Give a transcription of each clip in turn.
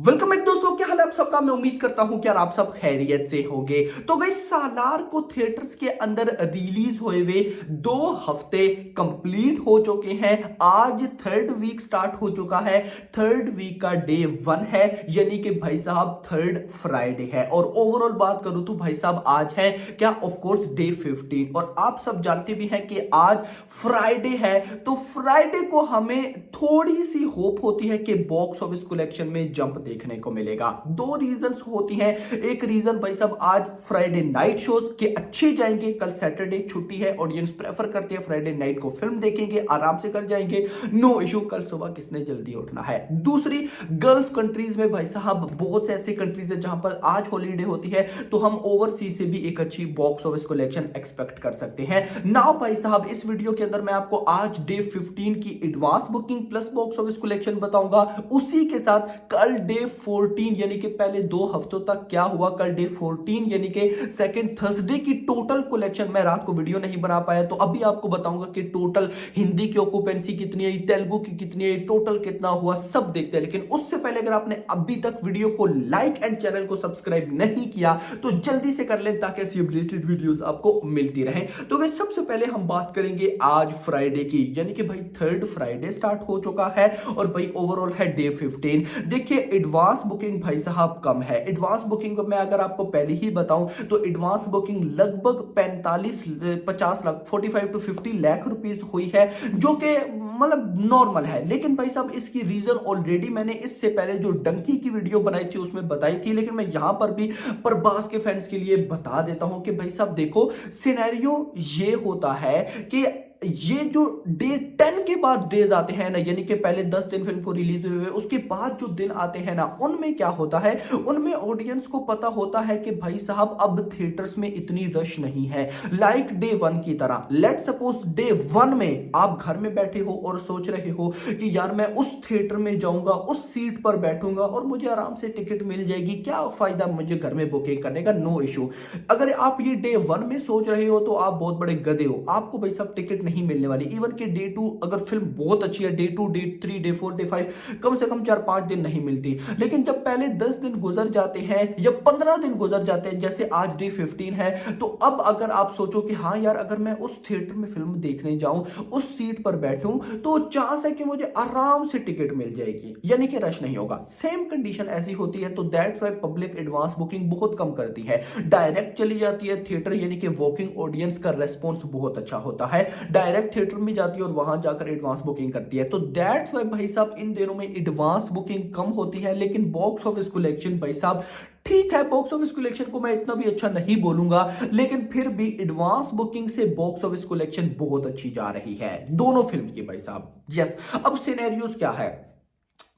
Welcome back दोस्तों, क्या हाल है आप सबका। मैं उम्मीद करता हूं कि यार आप सब खैरियत से होंगे। तो गाइस, सालार को थिएटर्स के अंदर रिलीज हुए हुए 2 हफ्ते कंप्लीट हो चुके हैं। आज थर्ड वीक स्टार्ट हो चुका है। थर्ड वीक का डे 1 है, यानी कि भाई साहब थर्ड फ्राइडे है। और ओवरऑल बात करूं तो भाई साहब आज है क्या, ऑफ कोर्स डे 15। और आप सब जानते भी हैं कि आज फ्राइडे है, तो फ्राइडे को हमें थोड़ी सी होप होती है कि बॉक्स ऑफिस कलेक्शन में जंप देखने को मिलेगा। 2 रीजंस होती हैं। एक रीजन भाई साहब, आज फ्राइडे नाइट शोज के अच्छे जाएंगे, कल सैटरडे छुट्टी है, ऑडियंस प्रेफर करते हैं फ्राइडे नाइट को, फिल्म देखेंगे, आराम से कर जाएंगे, नो इशू। कल सुबह किसने जल्दी उठना है। दूसरी, गल्फ कंट्रीज में भाई साहब बहुत से ऐसे कंट्रीज है जहां पर आज हॉलीडे होती है, तो हम ओवरसीज से भी एक अच्छी बॉक्स ऑफिस कलेक्शन एक्सपेक्ट कर सकते हैं। नाउ भाई साहब, इस वीडियो के अंदर मैं आपको आज डे 15 की advance booking plus box office collection बताऊंगा। उसी के साथ कल डे 14 यानी कि पहले 2 हफ्तों तक क्या हुआ, कल डे 14 यानी कि सेकंड थर्सडे की टोटल कलेक्शन। मैं रात को वीडियो नहीं बना पाया, तो अभी आपको बताऊंगा कि टोटल हिंदी की ऑक्यूपेंसी कितनी है, तेलुगु की कितनी है, टोटल कितना हुआ, सब देखते हैं। लेकिन उससे पहले अगर आपने अभी तक वीडियो को लाइक एंड चैनल को सब्सक्राइब नहीं किया तो जल्दी से कर लें, ताकि ऐसी अपडेटेड वीडियोस आपको मिलती रहे। तो गाइस, सबसे पहले हम बात करेंगे आज फ्राइडे की, यानी कि भाई थर्ड फ्राइडे स्टार्ट हो चुका है और भाई ओवरऑल है डे 15। देखिए, एडवांस बुकिंग भाई साहब कम है। एडवांस बुकिंग मैं अगर आपको पहले ही बताऊं तो एडवांस बुकिंग लगभग 45-50 लाख 45 to 50 लाख रुपीस हुई है, जो कि मतलब नॉर्मल है। लेकिन भाई साहब, इसकी रीजन ऑलरेडी मैंने इससे पहले जो डंकी की वीडियो बनाई थी उसमें बताई थी, लेकिन मैं यहां पर भी प्रभास के फैंस के लिए बता देता हूं कि भाई साहब देखो, सिनेरियो ये होता है कि ये जो डे 10 के बाद डेज आते हैं ना, यानी कि पहले 10 दिन फिल्म को रिलीज हुए, उसके बाद जो दिन आते हैं ना, उनमें क्या होता है, उनमें ऑडियंस को पता होता है कि भाई साहब अब थिएटर्स में इतनी रश नहीं है लाइक डे 1 की तरह। लेट सपोज डे 1 में आप घर में बैठे हो और सोच रहे हो कि यार मैं उस थिएटर में जाऊंगा, उस सीट पर बैठूंगा और मुझे आराम से टिकट मिल जाएगी, क्या फायदा मुझे घर में बुकिंग करने का, नो इशू। अगर आप ये डे 1 में सोच रहे हो तो आप बहुत बड़े गधे हो, आपको भाई साहब टिकट नहीं मिलने वाली। इवन के डे 2 अगर फिल्म बहुत अच्छी है, डे 2 डे 3 डे 4 डे 5 कम से कम 4-5 दिन नहीं मिलती। लेकिन जब पहले 10 दिन गुजर जाते हैं या 15 दिन गुजर जाते हैं, जैसे आज डे 15 है, तो अब अगर आप सोचो कि हाँ यार, अगर मैं उस थिएटर में फिल्म देखने जाऊं, उस सीट पर बैठूं, तो चांस है कि मुझे आराम से टिकट मिल जाएगी, यानी कि रश नहीं होगा। सेम कंडीशन ऐसी होती है, तो that's why public advance booking बहुत कम करती है, डायरेक्ट चली जाती है थिएटर, यानी कि वॉकिंग ऑडियंस का रेस्पॉन्स बहुत अच्छा होता है, डायरेक्ट थिएटर में जाती है और वहां जाकर एडवांस बुकिंग करती है। तो दैट्स व्हाई भाई साहब इन दिनों में एडवांस बुकिंग कम होती है। लेकिन बॉक्स ऑफिस कलेक्शन भाई साहब ठीक है, बॉक्स ऑफिस कलेक्शन को मैं इतना भी अच्छा नहीं बोलूंगा, लेकिन फिर भी एडवांस बुकिंग से बॉक्स ऑफिस कलेक्शन बहुत अच्छी जा रही है दोनों फिल्म की भाई साहब। यस, अब सिनेरियोस क्या है,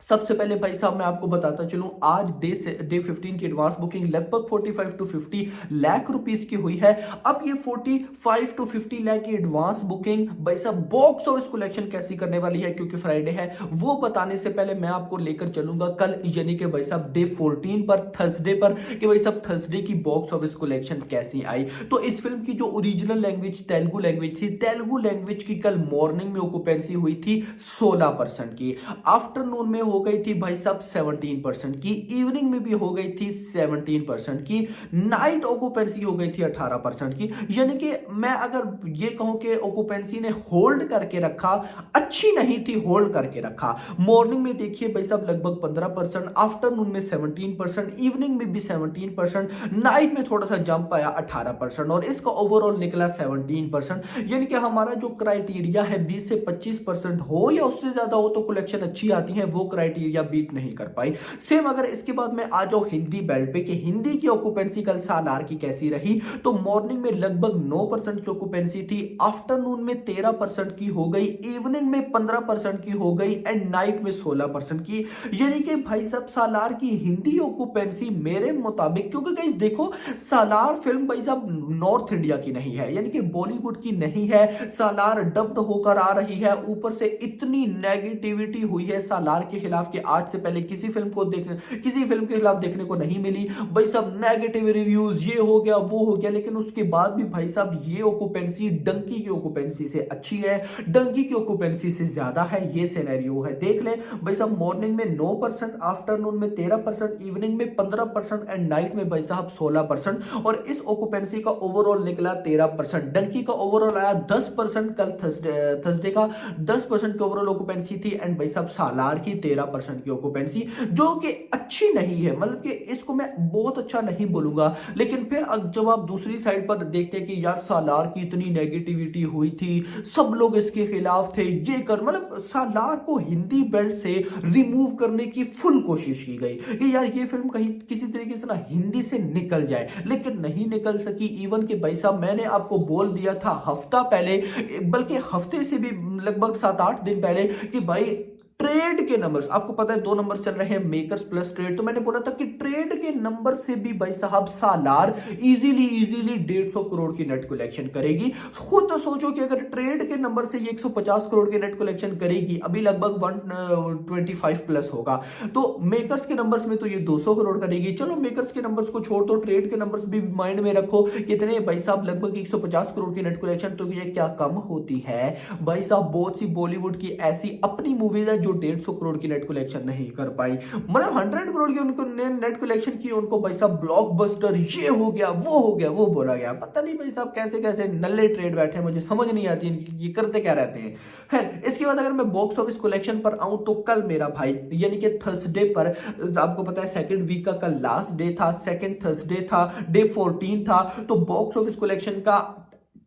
सबसे पहले भाई साहब मैं आपको बताता चलूं, आज डे 15 की एडवांस बुकिंग लगभग 45 to 50 लाख रुपीस की हुई है। अब ये 45 to 50 लाख की एडवांस बुकिंग भाई साहब बॉक्स ऑफिस कलेक्शन कैसी करने वाली है, क्योंकि फ्राइडे है, वो बताने से पहले मैं आपको लेकर चलूंगा कल, यानी कि भाई साहब डे 14 पर, थर्सडे पर, कि भाई साहब थर्सडे की बॉक्स ऑफिस कलेक्शन कैसी आई। तो इस फिल्म की जो ओरिजिनल लैंग्वेज तेलुगु लैंग्वेज थी, तेलुगु लैंग्वेज की कल मॉर्निंग में ऑक्यूपेंसी हुई थी 16% की, आफ्टरनून में हो गई थी भाई साहब 17% की, इवनिंग में भी हो गई थी 17% की, नाइट ऑक्यूपेंसी हो गई थी 18% की। यानी कि मैं अगर ये कहूं कि ऑक्यूपेंसी ने होल्ड करके रखा, अच्छी नहीं थी, होल्ड करके रखा। मॉर्निंग में देखिए भाई साहब लगभग 15%, आफ्टरनून में 17%, इवनिंग में भी 17%, नाइट में थोड़ा सा जंप आया 18% और इसका ओवरऑल निकला 17%। यानी कि हमारा जो क्राइटेरिया है 20 से 25% हो या उससे ज्यादा हो तो कलेक्शन अच्छी आती है, वो क्राइटेरिया बीट नहीं कर पाई। सेम अगर इसके बाद में आ जाओ हिंदी बेल्ट पे कि हिंदी की ऑक्यूपेंसी कल सालार की कैसी रही, तो मॉर्निंग में लगभग 9% की ऑक्यूपेंसी थी, आफ्टरनून में 13% की हो गई, इवनिंग में 15% की हो गई एंड नाइट में 16% की। यानी कि भाई साहब सालार की हिंदी ऑक्यूपेंसी मेरे मुताबिक, क्योंकि गाइस देखो, सालार फिल्म भाई साहब नॉर्थ इंडिया की नहीं है, यानी कि बॉलीवुड की नहीं है, सालार डब्ड होकर आ रही है, ऊपर से इतनी नेगेटिविटी हुई है सालार के खिलाफ कि आज से पहले किसी फिल्म के खिलाफ देखने को नहीं मिली। भाई साहब नेगेटिव रिव्यूज, ये हो गया वो हो गया, लेकिन उसके बाद भी भाई साहब ये ऑक्यूपेंसी डंकी की ऑक्यूपेंसी से अच्छी है, डंकी की ऑक्यूपेंसी से ज्यादा है। ये सिनेरियो है, देख ले भाई साहब। मॉर्निंग में 9%, आफ्टरनून में 13%, इवनिंग में 15% एंड नाइट में भाई साहब 16%। और इस ऑक्यूपेंसी का ओवरऑल निकला 13%। डंकी का ओवरऑल आया 10%, कल थर्सडे का 10% की ओवरऑल ऑक्यूपेंसी थी। एंड भाई साहब सालार की 13% की ऑक्यूपेंसी, जो कि अच्छी नहीं है, मतलब कि इसको मैं बहुत अच्छा नहीं बोलूंगा। लेकिन फिर जब आप दूसरी साइड पर देखते हैं कि यार सालार की इतनी नेगेटिविटी हुई थी, सब लोग इसके खिलाफ थे, ये कर मतलब सालार को हिंदी बेल्ट से रिमूव करने की फुल कोशिश की गई कि यार ये फिल्म कहीं किसी तरीके से ना हिंदी से निकल जाए, लेकिन नहीं निकल सकी। इवन के भाई साहब मैंने आपको बोल दिया था हफ्ता पहले, बल्कि हफ्ते से भी लगभग 7-8 दिन पहले, कि भाई ट्रेड के नंबर्स, आपको पता है 2 नंबर चल रहे हैं, मेकर्स प्लस ट्रेड। तो मैंने बोला था कि ट्रेड के नंबर से भी भाई साहब सालार इजीली 150 करोड़ की नेट कलेक्शन करेगी। खुद तो सोचो कि अगर ट्रेड के नंबर से ये 150 करोड़ की नेट कलेक्शन करेगी, अभी लगभग 125 प्लस होगा, तो मेकर्स के नंबर्स में तो ये 200 करोड़ करेगी। चलो मेकर्स के नंबर्स को छोड़ दो, ट्रेड के नंबर्स भी माइंड में रखो, कितने भाई साहब लगभग 150 करोड़ की नेट कलेक्शन। तो ये क्या कम होती है भाई साहब? बहुत सी बॉलीवुड की ऐसी अपनी मूवीज है जो 150 करोड़ की नेट कलेक्शन नहीं कर पाई, मतलब 100 करोड़ की उनको नेट कलेक्शन की, उनको भाई साहब ब्लॉकबस्टर ये हो गया वो बोला गया। पता नहीं भाई साहब कैसे कैसे नल्ले ट्रेड बैठे हैं, मुझे समझ नहीं आती ये करते क्या रहते हैं। है इसके बाद अगर मैं बॉक्स ऑफिस कलेक्शन पर आऊं तो कल मेरा भाई यानी कि थर्सडे पर, आपको पता है सेकंड वीक का कल लास्ट डे था, सेकंड थर्सडे था, डे 14 था। तो बॉक्स ऑफिस कलेक्शन का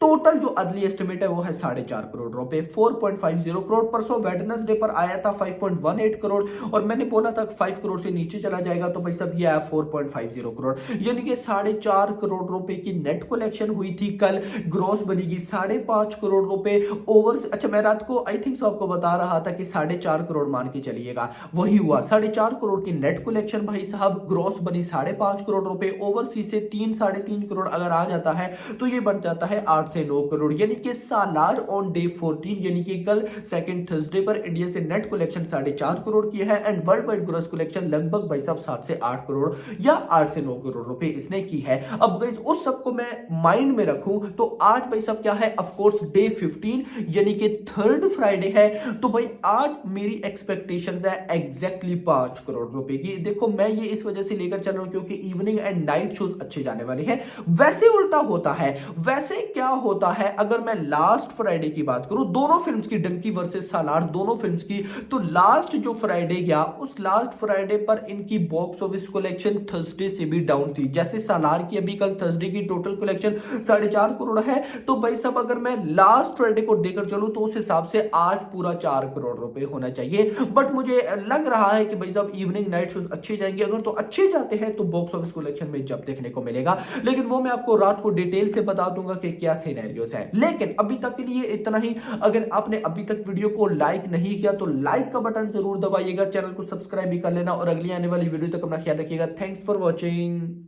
टोटल जो अर्ली एस्टिमेट है वो है 4.5 करोड़ रुपए, 4.50 करोड़। परसों वेडनेसडे पर आया था 5.18 करोड़, और मैंने बोला था 5 करोड़ से नीचे चला जाएगा, तो भाई सब ये आया 4.50 करोड़, यानी कि 4.5 करोड़ रुपए की नेट कलेक्शन हुई थी कल। ग्रॉस बनेगी 5.5 करोड़ रुपए। ओवर अच्छा मैं रात को आई थिंक आपको बता रहा था कि 4.5 करोड़ मान के चलिएगा, वही हुआ 4.5 करोड़ की नेट कलेक्शन भाई साहब। ग्रॉस बनी 5.5 करोड़ रुपए। ओवरसीज से 3-3.5 करोड़ अगर आ जाता है तो ये बन जाता है 8 से 9 करोड़, यानी कि सालार ऑन डे 14 यानी कि कल सेकंड थर्सडे पर इंडिया से नेट कलेक्शन 4.5 करोड़ की है। And world wide gross collection लगभग भाई साहब 7 से 8 करोड़ या 8 से 9 करोड़ रुपए इसने की है। अब गाइस उस सबको मैं माइंड में रखूं तो आज भाई साहब क्या है, ऑफ कोर्स डे 15 यानी कि थर्ड फ्राइडे है। तो भाई आज मेरी एक्सपेक्टेशंस है एग्जैक्टली 5 करोड़ रुपए की। देखो मैं ये इस वजह से लेकर चल रहा हूं क्योंकि इवनिंग एंड नाइट शोज अच्छे जाने वाले हैं। वैसे उल्टा होता है, वैसे क्या होता है अगर मैं लास्ट फ्राइडे की बात करूं, दोनों फिल्म्स की, डंकी वर्सेस सालार दोनों फिल्म्स की, तो लास्ट जो फ्राइडे गया उस लास्ट फ्राइडे पर इनकी बॉक्स ऑफिस कलेक्शन थर्सडे से भी डाउन थी। जैसे सालार की अभी कल थर्सडे की टोटल कलेक्शन 4.5 करोड़ है, तो भाई साहब अगर मैं लास्ट फ्राइडे को देकर चलूं तो उस हिसाब से आज पूरा 4 करोड़ रुपए होना चाहिए। बट मुझे लग रहा है कि भाई साहब इवनिंग नाइट शोज अच्छे जाएंगे। अगर तो अच्छे जाते हैं तो बॉक्स ऑफिस कलेक्शन में जब देखने को मिलेगा, लेकिन वो मैं आपको रात को डिटेल से बता दूंगा कि क्या सिनेरियोस है। लेकिन अभी तक के लिए इतना ही। अगर आपने अभी तक वीडियो को लाइक नहीं किया तो लाइक का बटन जरूर दबाइएगा, चैनल को सब्सक्राइब भी कर लेना, और अगली आने वाली वीडियो तक अपना ख्याल रखिएगा। Thanks for watching.